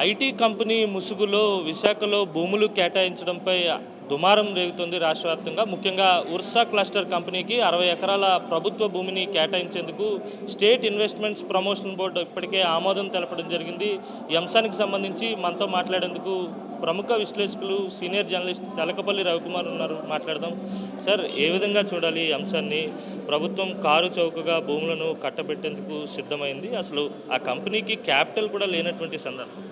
IT company ముసుగులో విశాఖలో భూములు కేటాయించడంపై దుమారం రేగుతుంది రాష్ట్ర వ్యాప్తంగా. ముఖ్యంగా ఉర్సా క్లస్టర్ కంపెనీకి 60 ఎకరాల ప్రభుత్వ భూమిని కేటాయించేందుకు స్టేట్ ఇన్వెస్ట్మెంట్స్ ప్రమోషన్ బోర్డు ఇప్పటికే ఆమోదం తెలపడం జరిగింది. ఈ అంశానికి సంబంధించి మనతో మాట్లాడేందుకు ప్రముఖ విశ్లేషకులు సీనియర్ జర్నలిస్ట్ తెలకపల్లి రవికుమార్ ఉన్నారు. మాట్లాడదాం. సార్, ఏ విధంగా చూడాలి ఈ అంశాన్ని? ప్రభుత్వం కారు చౌకగా భూములను కట్టబెట్టేందుకు సిద్ధమైంది. అసలు ఆ కంపెనీకి క్యాపిటల్ కూడా లేనటువంటి సందర్భం.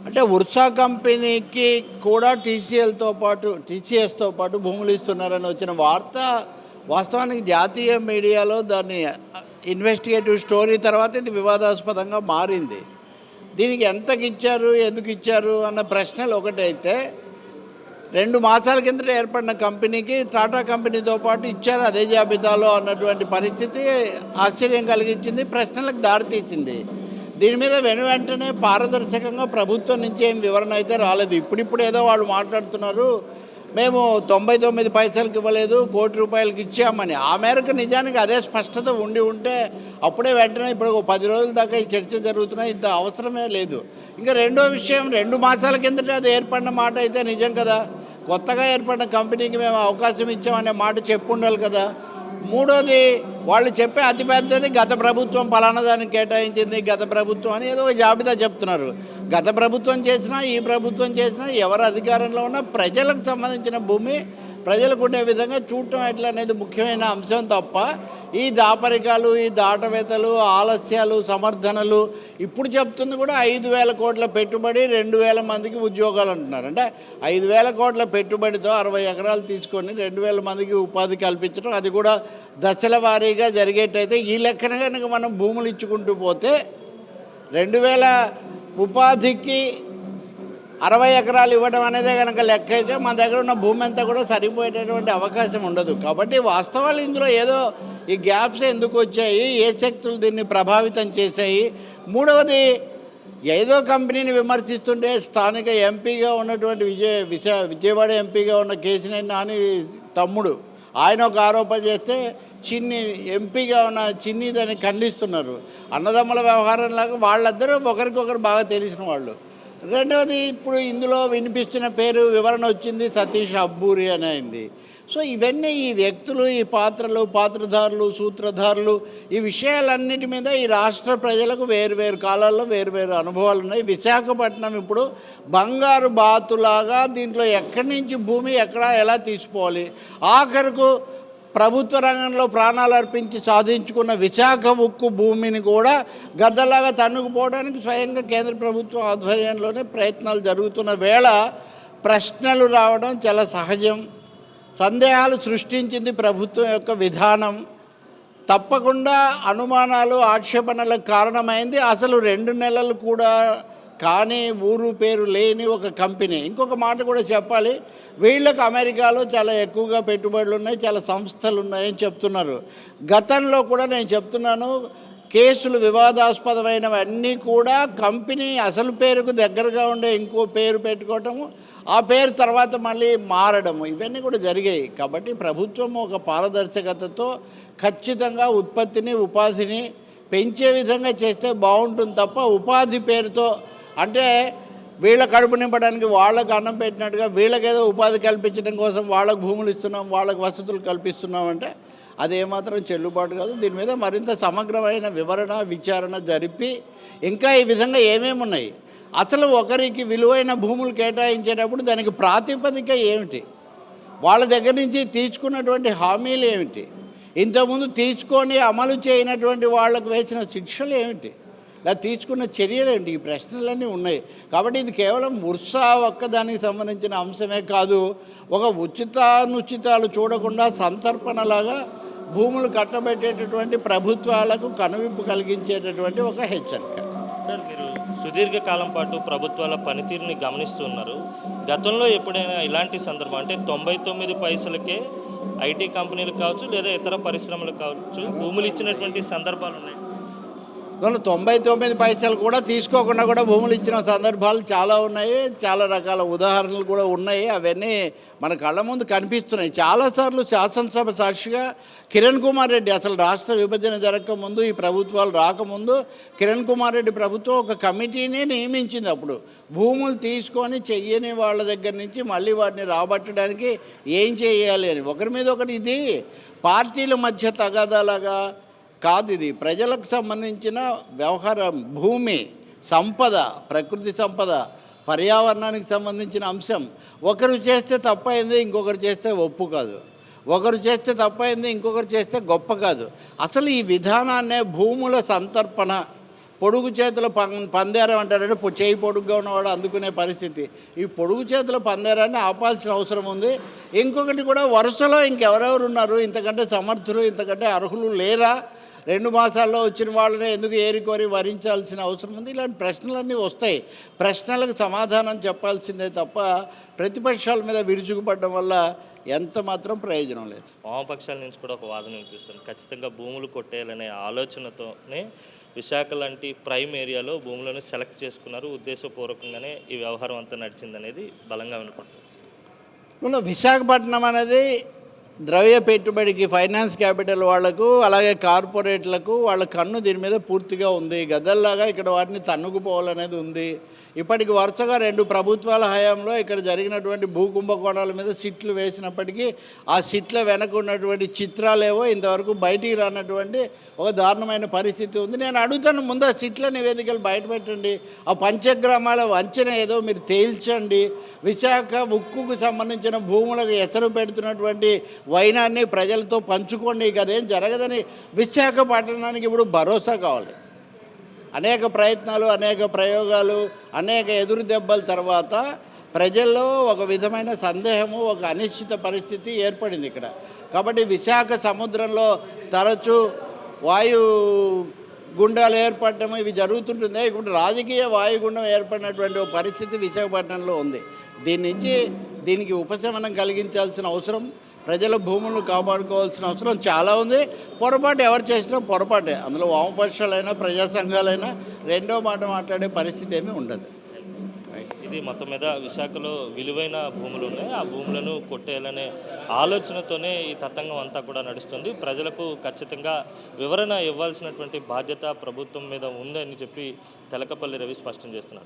అంటే ఉర్సా కంపెనీకి కూడా టీసీఎస్తో పాటు భూములు ఇస్తున్నారని వచ్చిన వార్త వాస్తవానికి జాతీయ మీడియాలో దాన్ని ఇన్వెస్టిగేటివ్ స్టోరీ తర్వాత ఇది వివాదాస్పదంగా మారింది. దీనికి ఎంతకి ఇచ్చారు, ఎందుకు ఇచ్చారు అన్న ప్రశ్నలు ఒకటైతే, 2 మాసాల కిందట ఏర్పడిన కంపెనీకి టాటా కంపెనీతో పాటు ఇచ్చారు అదే జాబితాలో అన్నటువంటి పరిస్థితి ఆశ్చర్యం కలిగించింది, ప్రశ్నలకు దారితీసింది. దీని మీద వెంటనే పారదర్శకంగా ప్రభుత్వం నుంచి ఏం వివరణ అయితే రాలేదు. ఇప్పుడిప్పుడు ఏదో వాళ్ళు మాట్లాడుతున్నారు, మేము 99 పైసలకి ఇవ్వలేదు, ₹1,00,00,000 ఇచ్చామని. ఆ మేరకు నిజానికి అదే స్పష్టత ఉంటే అప్పుడే వెంటనే ఇప్పుడు 10 రోజుల దాకా ఈ చర్చ జరుగుతున్నా ఇంత అవసరమే లేదు. ఇంకా రెండో విషయం, 2 మాసాల కిందట అది ఏర్పడిన మాట అయితే నిజం కదా, కొత్తగా ఏర్పడిన కంపెనీకి మేము అవకాశం ఇచ్చామనే మాట చెప్పుండాలి కదా. మూడోది, వాళ్ళు చెప్పే అతిపెద్దది గత ప్రభుత్వం పలానా దానికి కేటాయించింది, గత ప్రభుత్వం అని ఏదో జాబితా చెప్తున్నారు. గత ప్రభుత్వం చేసినా ఈ ప్రభుత్వం చేసినా ఎవరు అధికారంలో ఉన్నా ప్రజలకు సంబంధించిన భూమి ప్రజలకు ఉండే విధంగా చూడటం ఎట్లా అనేది ముఖ్యమైన అంశం తప్ప ఈ దాపరికాలు, ఈ దాటవేతలు, ఆలస్యాలు, సమర్థనలు. ఇప్పుడు చెప్తుంది కూడా 5,000 కోట్ల పెట్టుబడి, 2,000 మందికి ఉద్యోగాలు అంటున్నారు. అంటే 5,000 కోట్ల పెట్టుబడితో 60 ఎకరాలు తీసుకొని 2,000 మందికి ఉపాధి కల్పించడం, అది కూడా దశల వారీగా జరిగేటైతే ఈ లెక్కన కనుక మనం భూములు ఇచ్చుకుంటూ పోతే 2,000 ఉపాధికి 60 ఎకరాలు ఇవ్వడం అనేదే కనుక లెక్క అయితే మన దగ్గర ఉన్న భూమి అంతా కూడా సరిపోయేటటువంటి అవకాశం ఉండదు. కాబట్టి వాస్తవాలు ఇందులో ఏదో ఈ గ్యాప్స్ ఎందుకు వచ్చాయి, ఏ శక్తులు దీన్ని ప్రభావితం చేశాయి. మూడవది, ఏదో కంపెనీని విమర్శిస్తుంటే స్థానిక ఎంపీగా ఉన్నటువంటి విజయవాడ ఎంపీగా ఉన్న కేశినేని నాని తమ్ముడు ఆయన ఒక ఆరోపణ చేస్తే చిన్ని ఎంపీగా ఉన్న చిన్ని దాన్ని ఖండిస్తున్నారు. అన్నదమ్ముల వ్యవహారంలాగా వాళ్ళిద్దరూ ఒకరికొకరు బాగా తెలిసిన వాళ్ళు. రెండవది, ఇప్పుడు ఇందులో వినిపిస్తున్న పేరు వివరణ వచ్చింది, సతీష్ అబ్బూరి అని అయింది. సో ఇవన్నీ ఈ వ్యక్తులు, ఈ పాత్రలు, పాత్రధారులు, సూత్రధారులు, ఈ విషయాలన్నిటి మీద ఈ రాష్ట్ర ప్రజలకు వేరువేరు కాలాల్లో వేరువేరు అనుభవాలు ఉన్నాయి. విశాఖపట్నం ఇప్పుడు బంగారు బాతులాగా దీంట్లో ఎక్కడి నుంచి భూమి ఎలా తీసుకోవాలి, ఆఖరుకు ప్రభుత్వ రంగంలో ప్రాణాలు అర్పించి సాధించుకున్న విశాఖ ఉక్కు భూమిని కూడా గద్దలాగా తన్నుకుపోవడానికి స్వయంగా కేంద్ర ప్రభుత్వం ఆధ్వర్యంలోనే ప్రయత్నాలు జరుగుతున్న వేళ ప్రశ్నలు రావడం చాలా సహజం. సందేహాలు సృష్టించింది ప్రభుత్వం యొక్క విధానం. తప్పకుండా అనుమానాలు, ఆక్షేపణలకు కారణమైంది అసలు 2 నెలలు కూడా కానీ ఊరు పేరు లేని ఒక కంపెనీ. ఇంకొక మాట కూడా చెప్పాలి, వీళ్ళకు అమెరికాలో చాలా ఎక్కువగా పెట్టుబడులు ఉన్నాయి, చాలా సంస్థలు ఉన్నాయని చెప్తున్నారు. గతంలో కూడా నేను చెప్తున్నాను, కేసులు వివాదాస్పదమైనవన్నీ కూడా కంపెనీ అసలు పేరుకు దగ్గరగా ఉండే ఇంకో పేరు పెట్టుకోవటము, ఆ పేరు తర్వాత మళ్ళీ మారడము, ఇవన్నీ కూడా జరిగాయి. కాబట్టి ప్రభుత్వం ఒక పారదర్శకతతో ఖచ్చితంగా ఉత్పత్తిని, ఉపాధిని పెంచే విధంగా చేస్తే బాగుంటుంది తప్ప ఉపాధి పేరుతో, అంటే వీళ్ళ కడుపు నింపడానికి వాళ్ళకు అన్నం పెట్టినట్టుగా వీళ్ళకేదో ఉపాధి కల్పించడం కోసం వాళ్ళకు భూములు ఇస్తున్నాం, వాళ్ళకు వసతులు కల్పిస్తున్నాం అంటే అది ఏమాత్రం చెల్లుబాటు కాదు. దీని మీద మరింత సమగ్రమైన విచారణ జరిపి ఇంకా ఈ విధంగా ఏమేమి ఉన్నాయి, అసలు ఒకరికి విలువైన భూములు కేటాయించేటప్పుడు దానికి ప్రాతిపదిక ఏమిటి, వాళ్ళ దగ్గర నుంచి తీసుకున్నటువంటి హామీలు ఏమిటి, ఇంతకుముందు తీసుకొని అమలు చేయనటువంటి వాళ్ళకు వేసిన శిక్షలు ఏమిటి, ఇలా తీసుకున్న చర్యలు ఏంటి, ఈ ప్రశ్నలన్నీ ఉన్నాయి. కాబట్టి ఇది కేవలం ఉర్సా ఒక్కదానికి సంబంధించిన అంశమే కాదు, ఒక ఉచితానుచితాలు చూడకుండా సంతర్పణలాగా భూములు కట్టబెట్టేటటువంటి ప్రభుత్వాలకు కనువిప్పు కలిగించేటటువంటి ఒక హెచ్చరిక. సార్, మీరు సుదీర్ఘకాలం పాటు ప్రభుత్వాల పనితీరుని గమనిస్తున్నారు. గతంలో ఎప్పుడైనా ఇలాంటి సందర్భం, అంటే 99 పైసలకే ఐటీ కంపెనీలు కావచ్చు లేదా ఇతర పరిశ్రమలు కావచ్చు భూములు ఇచ్చినటువంటి సందర్భాలు ఉన్నాయి? 99 పైసలు కూడా తీసుకోకుండా కూడా భూములు ఇచ్చిన సందర్భాలు చాలా ఉన్నాయి. చాలా రకాల ఉదాహరణలు కూడా ఉన్నాయి. అవన్నీ మన కళ్ళ ముందు కనిపిస్తున్నాయి. చాలాసార్లు శాసనసభ సాక్షిగా కిరణ్ కుమార్ రెడ్డి అసలు రాష్ట్ర విభజన జరగకముందు, ఈ ప్రభుత్వాలు రాకముందు కిరణ్ కుమార్ రెడ్డి ప్రభుత్వం ఒక కమిటీని నియమించింది. అప్పుడు భూములు తీసుకొని చెయ్యని వాళ్ళ దగ్గర నుంచి మళ్ళీ వాటిని రాబట్టడానికి ఏం చేయాలి అని ఒకరి మీద ఒకటి, ఇది పార్టీల మధ్య తగాదాలాగా కాదు, ఇది ప్రజలకు సంబంధించిన వ్యవహారం. భూమి సంపద, ప్రకృతి సంపద, పర్యావరణానికి సంబంధించిన అంశం. ఒకరు చేస్తే తప్పైంది, ఇంకొకరు చేస్తే ఒప్పు కాదు. ఒకరు చేస్తే తప్పైంది, ఇంకొకరు చేస్తే గొప్ప కాదు. అసలు ఈ విధానాన్నే భూముల సంతర్పణ, పొడుగు చేతుల పందేరం అంటారంటే చేయి పొడుగ్గా ఉన్నవాడు అందుకునే పరిస్థితి. ఈ పొడుగు చేతుల పందేరాన్ని ఆపాల్సిన అవసరం ఉంది. ఇంకొకటి కూడా, వరుసలో ఇంకెవరెవరు ఉన్నారు ఇంతకంటే సమర్థులు, ఇంతకంటే అర్హులు లేరా? 2 మాసాల్లో వచ్చిన వాళ్ళనే ఎందుకు ఏరికోరి వరించాల్సిన అవసరం ఉంది? ఇలాంటి ప్రశ్నలన్నీ వస్తాయి. ప్రశ్నలకు సమాధానం చెప్పాల్సిందే తప్ప ప్రతిపక్షాల మీద విరుచుకుపడడం వల్ల ఎంత మాత్రం ప్రయోజనం లేదు. వామపక్షాల నుంచి కూడా ఒక వాదన వినిపిస్తుంది. ఖచ్చితంగా భూములు కొట్టేయాలనే ఆలోచనతోనే విశాఖ లాంటి ప్రైమ్ ఏరియాలో భూములను సెలెక్ట్ చేసుకున్నారు, ఉద్దేశపూర్వకంగానే ఈ వ్యవహారం అంతా నడిచిందనేది బలంగా వినపడుతుంది. విశాఖపట్నం అనేది ద్రవ్య పెట్టుబడికి, ఫైనాన్స్ క్యాపిటల్ వాళ్లకు, అలాగే కార్పొరేట్లకు వాళ్ళ కన్ను దీని మీద పూర్తిగా ఉంది. గదల్లాగా ఇక్కడ వాటిని తన్నుకుపోవాలనేది ఉంది. ఇప్పటికి వరుసగా 2 ప్రభుత్వాల హయాంలో ఇక్కడ జరిగినటువంటి భూ కుంభకోణాల మీద సిట్లు వేసినప్పటికీ ఆ సిట్ల వెనక ఉన్నటువంటి చిత్రాలేవో ఇంతవరకు బయటికి రానటువంటి ఒక దారుణమైన పరిస్థితి ఉంది. నేను అడుగుతాను, ముందు ఆ సిట్ల నివేదికలు బయటపెట్టండి. ఆ పంచగ్రామాల వంచన ఏదో మీరు తేల్చండి. విశాఖ ఉక్కుకు సంబంధించిన భూములకు ఎసరు పెడుతున్నటువంటి వైనాన్ని ప్రజలతో పంచుకోండి. అదేం జరగదని విశాఖపట్నానికి ఇప్పుడు భరోసా కావాలి. అనేక ప్రయత్నాలు, అనేక ప్రయోగాలు, అనేక ఎదురు దెబ్బల తర్వాత ప్రజల్లో ఒక విధమైన సందేహము, ఒక అనిశ్చిత పరిస్థితి ఏర్పడింది ఇక్కడ. కాబట్టి విశాఖ సముద్రంలో తరచూ వాయు గుండాలు ఏర్పడటం ఇవి జరుగుతుంటుంది. ఇప్పుడు రాజకీయ వాయుగుండం ఏర్పడినటువంటి ఒక పరిస్థితి విశాఖపట్నంలో ఉంది. దీనికి ఉపశమనం కలిగించాల్సిన అవసరం, ప్రజల భూములను కాపాడుకోవాల్సిన అవసరం చాలా ఉంది. పొరపాటు ఎవరు చేసినా పొరపాటే. అందులో వామపక్షాలైనా ప్రజా సంఘాలైనా రెండో మాట మాట్లాడే పరిస్థితి ఏమీ ఉండదు. ఇది మొత్తం మీద విశాఖలో విలువైన భూములు ఉన్నాయి. ఆ భూములను కొట్టేయాలనే ఆలోచనతోనే ఈ తతంగం అంతా కూడా నడుస్తుంది. ప్రజలకు ఖచ్చితంగా వివరణ ఇవ్వాల్సినటువంటి బాధ్యత ప్రభుత్వం మీద ఉందని చెప్పి తెలకపల్లి రవి స్పష్టం చేస్తున్నారు.